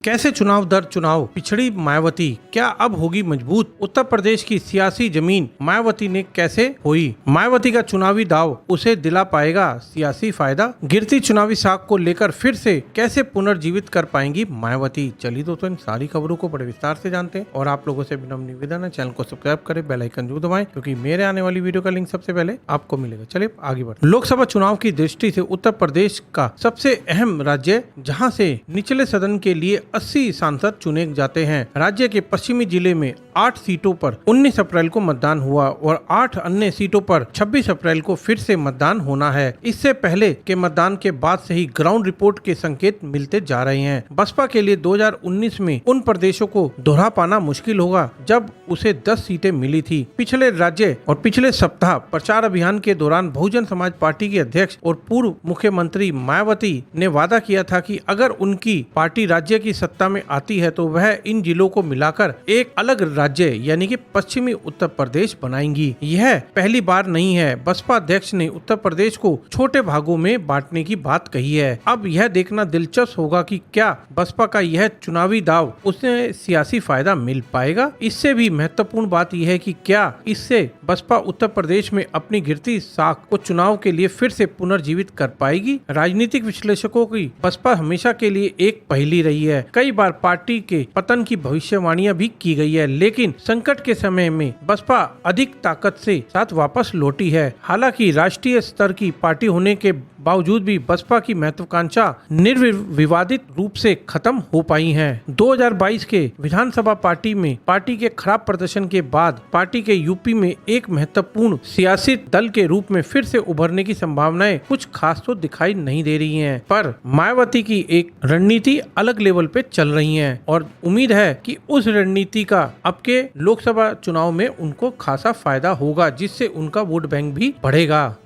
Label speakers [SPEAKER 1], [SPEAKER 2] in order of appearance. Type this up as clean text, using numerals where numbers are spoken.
[SPEAKER 1] कैसे चुनाव दर चुनाव पिछड़ी मायावती, क्या अब होगी मजबूत? उत्तर प्रदेश की सियासी जमीन मायावती ने कैसे होई? मायावती का चुनावी दाव उसे दिला पाएगा सियासी फायदा? गिरती चुनावी साख को लेकर फिर से कैसे पुनर्जीवित कर पाएंगी मायावती? चलिए दोस्तों, इन सारी खबरों को बड़े विस्तार से जानते हैं और आप लोगों से विनम्र निवेदन है, चैनल को सब्सक्राइब करें, बेल आइकन जरूर दबाएं क्योंकि मेरे आने वाली वीडियो का लिंक सबसे पहले आपको मिलेगा। चलिए आगे बढ़ते। लोकसभा चुनाव की दृष्टि से उत्तर प्रदेश का सबसे अहम राज्य, जहाँ से निचले सदन के लिए 80 सांसद चुने जाते हैं। राज्य के पश्चिमी जिले में 8 सीटों पर 19 अप्रैल को मतदान हुआ और 8 अन्य सीटों पर 26 अप्रैल को फिर से मतदान होना है। इससे पहले के मतदान के बाद से ही ग्राउंड रिपोर्ट के संकेत मिलते जा रहे हैं। बसपा के लिए 2019 में उन प्रदेशों को दोहरा पाना मुश्किल होगा जब उसे 10 सीटें मिली थी। पिछले राज्य और पिछले सप्ताह प्रचार अभियान के दौरान बहुजन समाज पार्टी के अध्यक्ष और पूर्व मुख्यमंत्री मायावती ने वादा किया था कि अगर उनकी पार्टी राज्य की सत्ता में आती है तो वह इन जिलों को मिलाकर एक अलग राज्य यानी कि पश्चिमी उत्तर प्रदेश बनाएंगी। यह पहली बार नहीं है। बसपा अध्यक्ष ने उत्तर प्रदेश को छोटे भागों में बांटने की बात कही है। अब यह देखना दिलचस्प होगा कि क्या बसपा का यह चुनावी दाव उसे सियासी फायदा मिल पाएगा। इससे भी महत्वपूर्ण बात यह है कि क्या इससे बसपा उत्तर प्रदेश में अपनी गिरती साख को चुनाव के लिए फिर से पुनर्जीवित कर पाएगी। राजनीतिक विश्लेषकों की बसपा हमेशा के लिए एक पहेली रही है। कई बार पार्टी के पतन की भविष्यवाणियां भी की गई है, लेकिन संकट के समय में बसपा अधिक ताकत से साथ वापस लौटी है। हालांकि राष्ट्रीय स्तर की पार्टी होने के बावजूद भी बसपा की महत्वाकांक्षा निर्विवादित रूप से खत्म हो पाई है। 2022 के विधानसभा पार्टी के खराब प्रदर्शन के बाद पार्टी के यूपी में एक महत्वपूर्ण सियासी दल के रूप में फिर से उभरने की संभावनाएं कुछ खास तो दिखाई नहीं दे रही हैं, पर मायावती की एक रणनीति अलग लेवल पे चल रही है और उम्मीद है कि उस रणनीति का अब के लोकसभा चुनाव में उनको खासा फायदा होगा, जिससे उनका वोट बैंक भी बढ़ेगा।